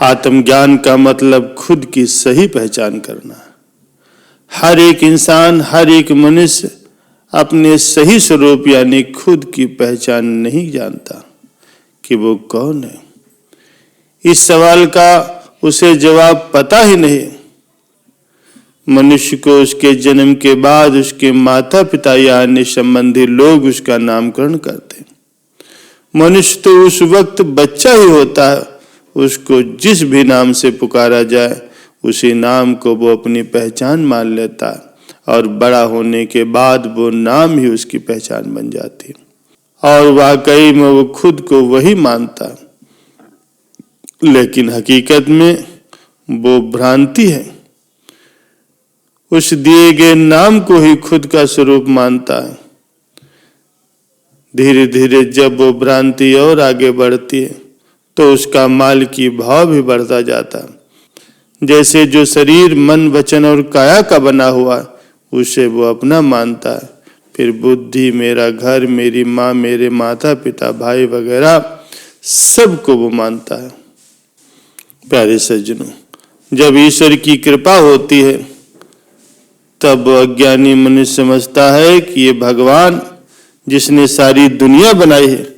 आत्मज्ञान का मतलब खुद की सही पहचान करना। हर एक इंसान, हर एक मनुष्य अपने सही स्वरूप यानी खुद की पहचान नहीं जानता कि वो कौन है। इस सवाल का उसे जवाब पता ही नहीं। मनुष्य को उसके जन्म के बाद उसके माता पिता या अन्य संबंधी लोग उसका नामकरण करते हैं। मनुष्य तो उस वक्त बच्चा ही होता है। उसको जिस भी नाम से पुकारा जाए उसी नाम को वो अपनी पहचान मान लेता है और बड़ा होने के बाद वो नाम ही उसकी पहचान बन जाती है और वाकई में वो खुद को वही मानता है। लेकिन हकीकत में वो भ्रांति है। उस दिए गए नाम को ही खुद का स्वरूप मानता है। धीरे धीरे जब वो भ्रांति और आगे बढ़ती है तो उसका मालिकी भाव भी बढ़ता जाता है। जैसे जो शरीर मन वचन और काया का बना हुआ उसे वो अपना मानता है। फिर बुद्धि, मेरा घर, मेरी माँ, मेरे माता पिता, भाई वगैरह सबको वो मानता है। प्यारे सज्जनों, जब ईश्वर की कृपा होती है तब अज्ञानी मनुष्य समझता है कि ये भगवान जिसने सारी दुनिया बनाई है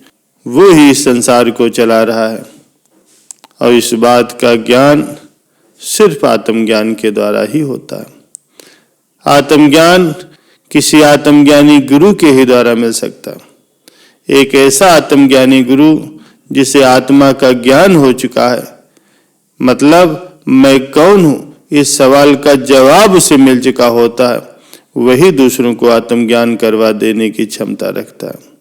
वो ही इस संसार को चला रहा है और इस बात का ज्ञान सिर्फ आत्मज्ञान के द्वारा ही होता है। आत्मज्ञान किसी आत्मज्ञानी गुरु के ही द्वारा मिल सकता है। एक ऐसा आत्मज्ञानी गुरु जिसे आत्मा का ज्ञान हो चुका है, मतलब मैं कौन हूं, इस सवाल का जवाब उसे मिल चुका होता है, वही दूसरों को आत्मज्ञान करवा देने की क्षमता रखता है।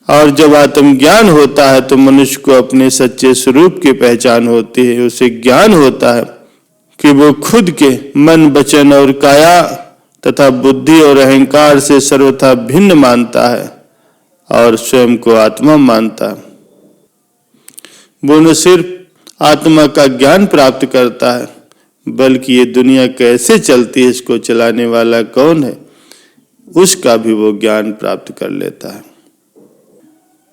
और जब आत्मज्ञान होता है तो मनुष्य को अपने सच्चे स्वरूप की पहचान होती है। उसे ज्ञान होता है कि वो खुद के मन, वचन और काया तथा बुद्धि और अहंकार से सर्वथा भिन्न मानता है और स्वयं को आत्मा मानता है। वो न सिर्फ आत्मा का ज्ञान प्राप्त करता है बल्कि ये दुनिया कैसे चलती है, इसको चलाने वाला कौन है, उसका भी वो ज्ञान प्राप्त कर लेता है।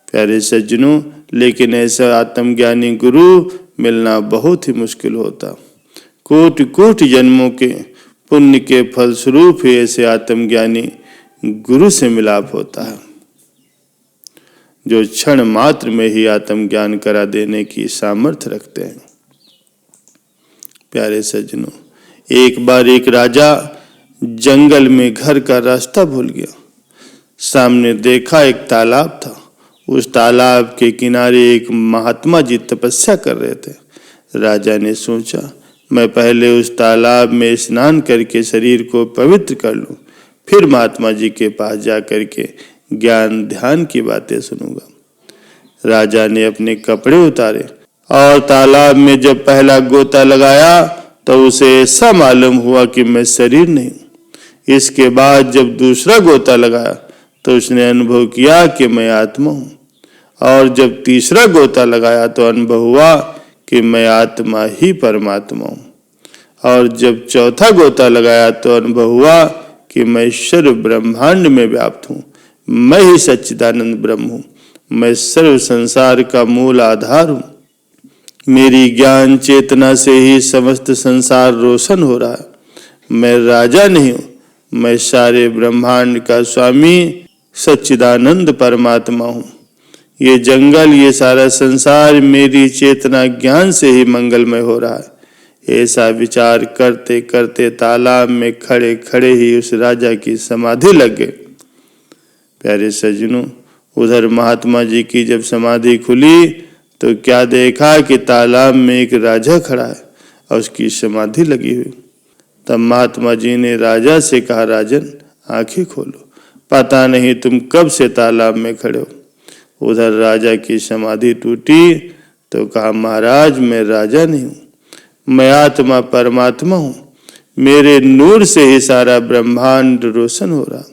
प्यारे सज्जनों, लेकिन ऐसा आत्मज्ञानी गुरु मिलना बहुत ही मुश्किल होता। कोटि कोटि जन्मों के पुण्य के फलस्वरूप ही ऐसे आत्मज्ञानी गुरु से मिलाप होता है जो क्षण मात्र में ही आत्मज्ञान करा देने की सामर्थ्य रखते हैं। प्यारे सज्जनों, एक बार एक राजा जंगल में घर का रास्ता भूल गया। सामने देखा एक तालाब था। उस तालाब के किनारे एक महात्मा जी तपस्या कर रहे थे। राजा ने सोचा, मैं पहले उस तालाब में स्नान करके शरीर को पवित्र कर लूं, फिर महात्मा जी के पास जा करके ज्ञान ध्यान की बातें सुनूंगा। राजा ने अपने कपड़े उतारे और तालाब में जब पहला गोता लगाया तो उसे ऐसा मालूम हुआ कि मैं शरीर नहीं। इसके बाद जब दूसरा गोता लगाया तो उसने अनुभव किया कि मैं आत्मा हूँ और जब तीसरा गोता लगाया तो अनुभव हुआ कि मैं आत्मा ही परमात्मा हूँ और जब चौथा गोता लगाया तो अनुभव हुआ कि मैं सर्व ब्रह्मांड में व्याप्त हूँ। मैं ही सच्चिदानंद ब्रह्म हूँ। मैं सर्व संसार का मूल आधार हूँ। मेरी ज्ञान चेतना से ही समस्त संसार रोशन हो रहा है। मैं राजा नहीं हूँ, मैं सारे ब्रह्मांड का स्वामी सच्चिदानंद परमात्मा हूँ। ये जंगल, ये सारा संसार मेरी चेतना ज्ञान से ही मंगलमय हो रहा है। ऐसा विचार करते करते तालाब में खड़े खड़े ही उस राजा की समाधि लग गई। प्यारे सज्जनों, उधर महात्मा जी की जब समाधि खुली तो क्या देखा कि तालाब में एक राजा खड़ा है और उसकी समाधि लगी हुई। तब महात्मा जी ने राजा से कहा, राजन आंखें खोलो, पता नहीं तुम कब से तालाब में खड़े हो। उधर राजा की समाधि टूटी तो कहा, महाराज मैं राजा नहीं हूँ, मैं आत्मा परमात्मा हूँ। मेरे नूर से ही सारा ब्रह्मांड रोशन हो रहा।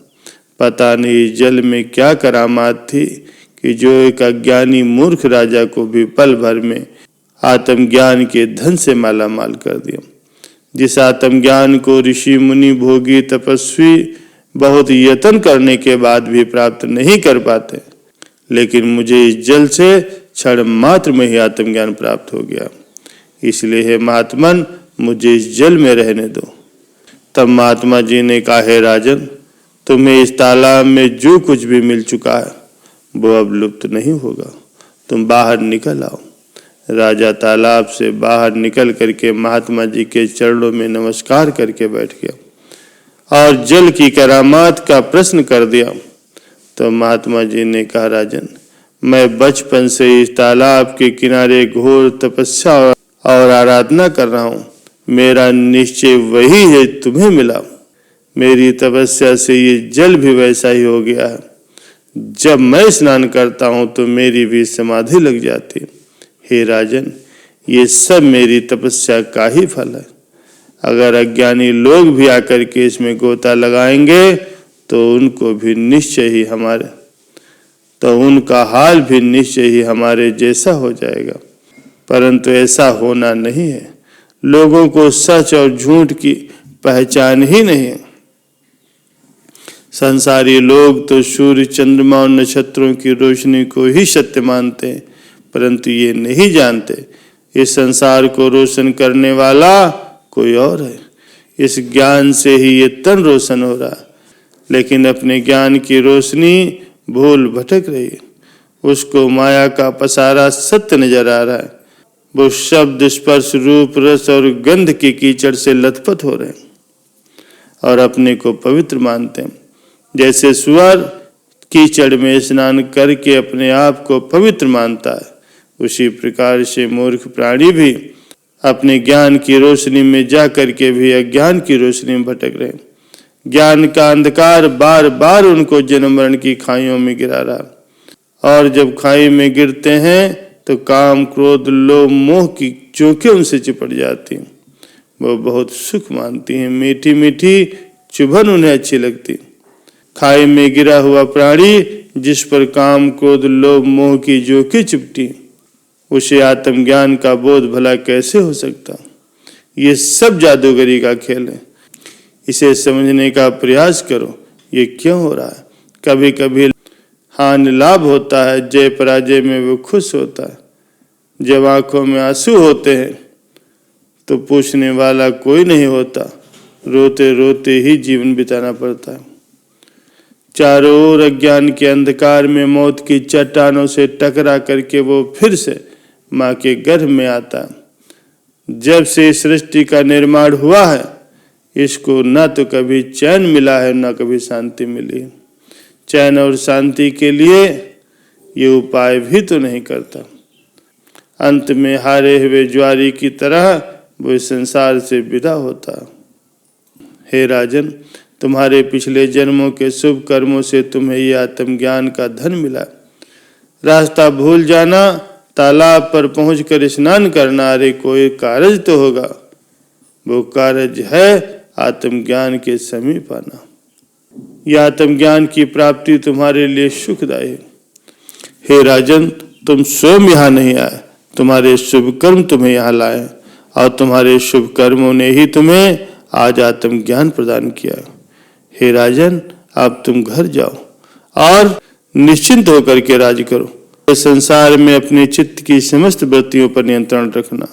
पता नहीं जल में क्या करामात थी कि जो एक अज्ञानी मूर्ख राजा को भी पल भर में आत्मज्ञान के धन से माला माल कर दिया। जिस आत्मज्ञान को ऋषि मुनि भोगी तपस्वी बहुत यत्न करने के बाद भी प्राप्त नहीं कर पाते, लेकिन मुझे इस जल से क्षण मात्र में ही आत्मज्ञान प्राप्त हो गया। इसलिए हे महात्मन, मुझे इस जल में रहने दो। तब महात्मा जी ने कहा, हे राजन, तुम्हें इस तालाब में जो कुछ भी मिल चुका है वो अब लुप्त नहीं होगा, तुम बाहर निकल आओ। राजा तालाब से बाहर निकल करके महात्मा जी के चरणों में नमस्कार करके बैठ गया और जल की करामात का प्रश्न कर दिया। तो महात्मा जी ने कहा, राजन, मैं बचपन से इस तालाब के किनारे घोर तपस्या और आराधना कर रहा हूँ। मेरा निश्चय वही है तुम्हें मिला। मेरी तपस्या से ये जल भी वैसा ही हो गया है। जब मैं स्नान करता हूँ तो मेरी भी समाधि लग जाती है। हे राजन, ये सब मेरी तपस्या का ही फल है। अगर अज्ञानी लोग भी आकर के इसमें गोता लगाएंगे तो उनका हाल भी निश्चय ही हमारे जैसा हो जाएगा। परंतु ऐसा होना नहीं है। लोगों को सच और झूठ की पहचान ही नहीं है। संसारी लोग तो सूर्य, चंद्रमा और नक्षत्रों की रोशनी को ही सत्य मानते हैं, परंतु ये नहीं जानते इस संसार को रोशन करने वाला कोई और है। इस ज्ञान से ही ये तन रोशन हो रहा है, लेकिन अपने ज्ञान की रोशनी भूल भटक रही है। उसको माया का पसारा सत्य नजर आ रहा है। वो शब्द, स्पर्श, रूप, रस और गंध की कीचड़ से लथपथ हो रहे हैं और अपने को पवित्र मानते हैं। जैसे सुअर कीचड़ में स्नान करके अपने आप को पवित्र मानता है, उसी प्रकार से मूर्ख प्राणी भी अपने ज्ञान की रोशनी में जा करके भी अज्ञान की रोशनी में भटक रहे हैं। ज्ञान का अंधकार बार बार उनको जन्म मरण की खाइयों में गिरा रहा, और जब खाई में गिरते हैं तो काम, क्रोध, लोभ, मोह की चोखें उनसे चिपट जाती हैं। वो बहुत सुख मानती हैं, मीठी मीठी चुभन उन्हें अच्छी लगती। खाई में गिरा हुआ प्राणी जिस पर काम, क्रोध, लोभ, मोह की जोखें चिपटी, उसे आत्मज्ञान का बोध भला कैसे हो सकता। ये सब जादूगरी का खेल है। इसे समझने का प्रयास करो, ये क्यों हो रहा है। कभी कभी हानि लाभ होता है, जय पराजय में वो खुश होता है। जब आंखों में आंसू होते हैं तो पूछने वाला कोई नहीं होता, रोते रोते ही जीवन बिताना पड़ता है। चारों ओर अज्ञान के अंधकार में मौत की चट्टानों से टकरा करके वो फिर से माँ के गर्भ में आता है। जब से सृष्टि का निर्माण हुआ है, इसको न तो कभी चैन मिला है, न कभी शांति मिली। चैन और शांति के लिए ये उपाय भी तो नहीं करता। अंत में हारे हुए ज्वारी की तरह वो इस संसार से विदा होता। हे राजन, तुम्हारे पिछले जन्मों के शुभ कर्मों से तुम्हें ये आत्मज्ञान का धन मिला। रास्ता भूल जाना, तालाब पर पहुंचकर स्नान करना, अरे कोई कारज तो होगा। वो कारज है आत्मज्ञान के समीप आना। यह आत्मज्ञान की प्राप्ति तुम्हारे लिए सुखदायी है। हे राजन, तुम स्वयं यहाँ नहीं आए, तुम्हारे शुभ कर्म तुम्हें यहाँ लाए, और तुम्हारे शुभ कर्मों ने ही तुम्हें आज आत्मज्ञान प्रदान किया। हे राजन, अब तुम घर जाओ और निश्चिंत होकर के राज करो। संसार में अपने चित्त की समस्त वृत्तियों पर नियंत्रण रखना।